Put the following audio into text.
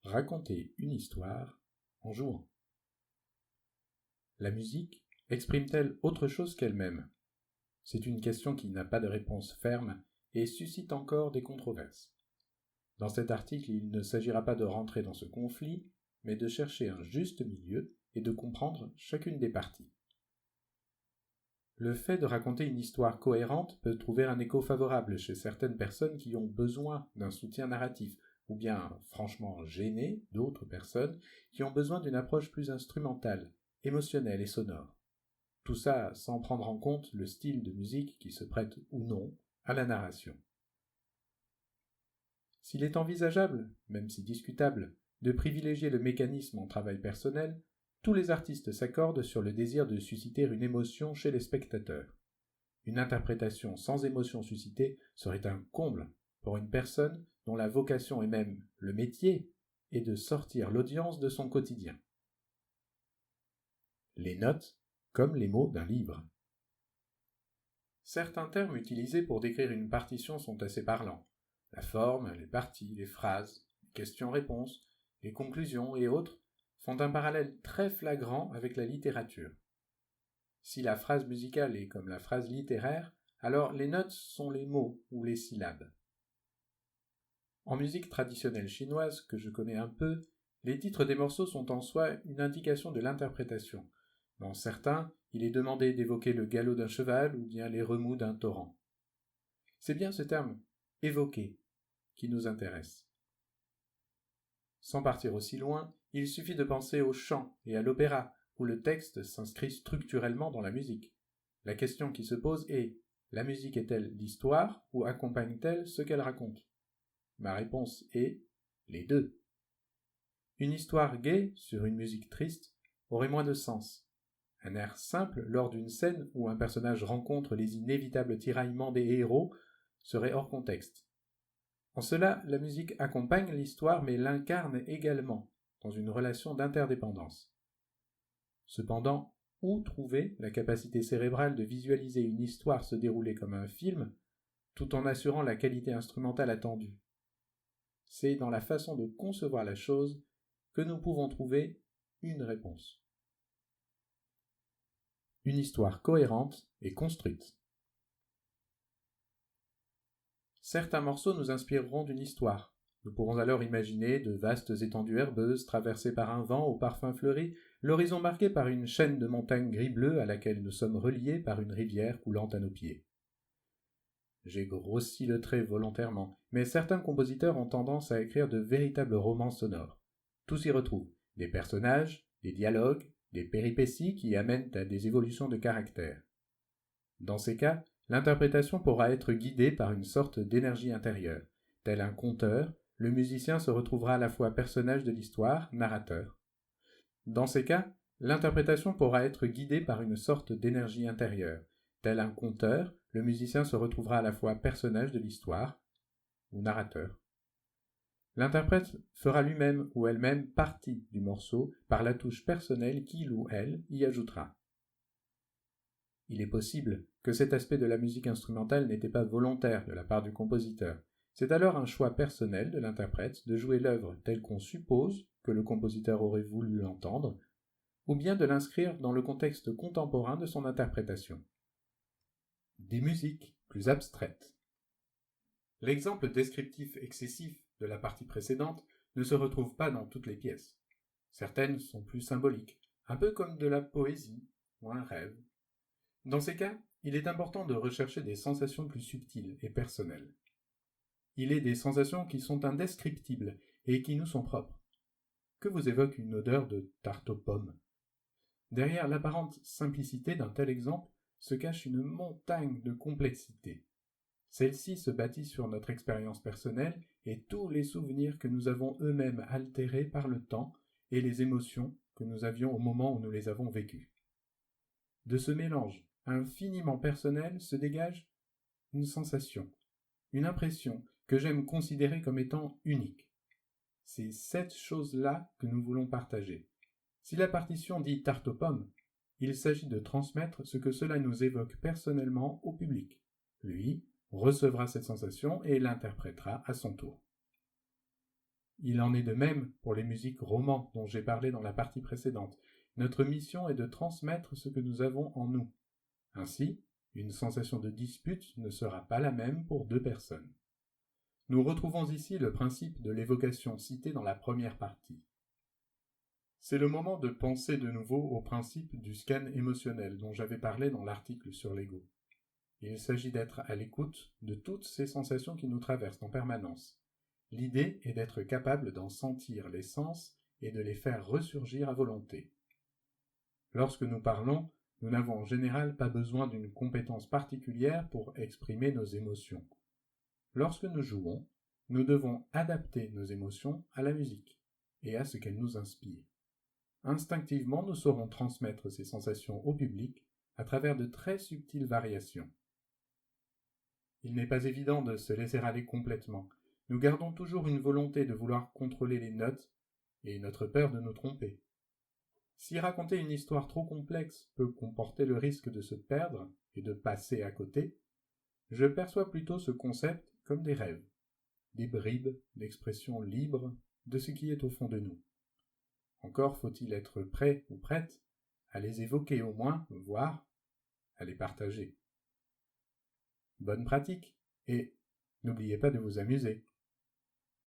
Raconter une histoire en jouant. La musique exprime-t-elle autre chose qu'elle-même? C'est une question qui n'a pas de réponse ferme et suscite encore des controverses. Dans cet article, il ne s'agira pas de rentrer dans ce conflit, mais de chercher un juste milieu et de comprendre chacune des parties. Le fait de raconter une histoire cohérente peut trouver un écho favorable chez certaines personnes qui ont besoin d'un soutien narratif, ou bien franchement gêné d'autres personnes qui ont besoin d'une approche plus instrumentale, émotionnelle et sonore. Tout ça sans prendre en compte le style de musique qui se prête ou non à la narration. S'il est envisageable, même si discutable, de privilégier le mécanisme en travail personnel, tous les artistes s'accordent sur le désir de susciter une émotion chez les spectateurs. Une interprétation sans émotion suscitée serait un comble pour une personne dont la vocation et même le métier est de sortir l'audience de son quotidien. Les notes comme les mots d'un livre. Certains termes utilisés pour décrire une partition sont assez parlants. La forme, les parties, les phrases, les questions-réponses, les conclusions et autres font un parallèle très flagrant avec la littérature. Si la phrase musicale est comme la phrase littéraire, alors les notes sont les mots ou les syllabes. En musique traditionnelle chinoise, que je connais un peu, les titres des morceaux sont en soi une indication de l'interprétation. Dans certains, il est demandé d'évoquer le galop d'un cheval ou bien les remous d'un torrent. C'est bien ce terme « évoquer » qui nous intéresse. Sans partir aussi loin, il suffit de penser au chant et à l'opéra, où le texte s'inscrit structurellement dans la musique. La question qui se pose est « la musique est-elle l'histoire ou accompagne-t-elle ce qu'elle raconte ?» Ma réponse est « les deux ». Une histoire gaie sur une musique triste aurait moins de sens. Un air simple lors d'une scène où un personnage rencontre les inévitables tiraillements des héros serait hors contexte. En cela, la musique accompagne l'histoire mais l'incarne également, dans une relation d'interdépendance. Cependant, où trouver la capacité cérébrale de visualiser une histoire se dérouler comme un film, tout en assurant la qualité instrumentale attendue? C'est dans la façon de concevoir la chose que nous pouvons trouver une réponse. Une histoire cohérente et construite. Certains morceaux nous inspireront d'une histoire. Nous pourrons alors imaginer de vastes étendues herbeuses traversées par un vent au parfum fleuri, l'horizon marqué par une chaîne de montagnes gris-bleu à laquelle nous sommes reliés par une rivière coulant à nos pieds. J'ai grossi le trait volontairement, mais certains compositeurs ont tendance à écrire de véritables romans sonores. Tout s'y retrouve, des personnages, des dialogues, des péripéties qui amènent à des évolutions de caractère. Dans ces cas, l'interprétation pourra être guidée par une sorte d'énergie intérieure. Tel un conteur, le musicien se retrouvera à la fois personnage de l'histoire, narrateur. Dans ces cas, l'interprétation pourra être guidée par une sorte d'énergie intérieure. Tel un conteur, le musicien se retrouvera à la fois personnage de l'histoire ou narrateur. L'interprète fera lui-même ou elle-même partie du morceau par la touche personnelle qu'il ou elle y ajoutera. Il est possible que cet aspect de la musique instrumentale n'était pas volontaire de la part du compositeur. C'est alors un choix personnel de l'interprète de jouer l'œuvre telle qu'on suppose que le compositeur aurait voulu l'entendre, ou bien de l'inscrire dans le contexte contemporain de son interprétation. Des musiques plus abstraites. L'exemple descriptif excessif de la partie précédente ne se retrouve pas dans toutes les pièces. Certaines sont plus symboliques, un peu comme de la poésie ou un rêve. Dans ces cas, il est important de rechercher des sensations plus subtiles et personnelles. Il est des sensations qui sont indescriptibles et qui nous sont propres. Que vous évoque une odeur de tarte aux pommes? Derrière l'apparente simplicité d'un tel exemple se cache une montagne de complexité. Celle-ci se bâtit sur notre expérience personnelle et tous les souvenirs que nous avons eux-mêmes altérés par le temps et les émotions que nous avions au moment où nous les avons vécues. De ce mélange infiniment personnel se dégage une sensation, une impression que j'aime considérer comme étant unique. C'est cette chose-là que nous voulons partager. Si la partition dit tarte aux pommes, il s'agit de transmettre ce que cela nous évoque personnellement au public. Lui recevra cette sensation et l'interprétera à son tour. Il en est de même pour les musiques romans dont j'ai parlé dans la partie précédente. Notre mission est de transmettre ce que nous avons en nous. Ainsi, une sensation de dispute ne sera pas la même pour deux personnes. Nous retrouvons ici le principe de l'évocation cité dans la première partie. C'est le moment de penser de nouveau au principe du scan émotionnel dont j'avais parlé dans l'article sur l'ego. Il s'agit d'être à l'écoute de toutes ces sensations qui nous traversent en permanence. L'idée est d'être capable d'en sentir les sens et de les faire ressurgir à volonté. Lorsque nous parlons, nous n'avons en général pas besoin d'une compétence particulière pour exprimer nos émotions. Lorsque nous jouons, nous devons adapter nos émotions à la musique et à ce qu'elle nous inspire. Instinctivement, nous saurons transmettre ces sensations au public à travers de très subtiles variations. Il n'est pas évident de se laisser aller complètement. Nous gardons toujours une volonté de vouloir contrôler les notes et notre peur de nous tromper. Si raconter une histoire trop complexe peut comporter le risque de se perdre et de passer à côté, je perçois plutôt ce concept comme des rêves, des bribes d'expression libre de ce qui est au fond de nous. Encore faut-il être prêt ou prête à les évoquer au moins, voire à les partager. Bonne pratique et n'oubliez pas de vous amuser.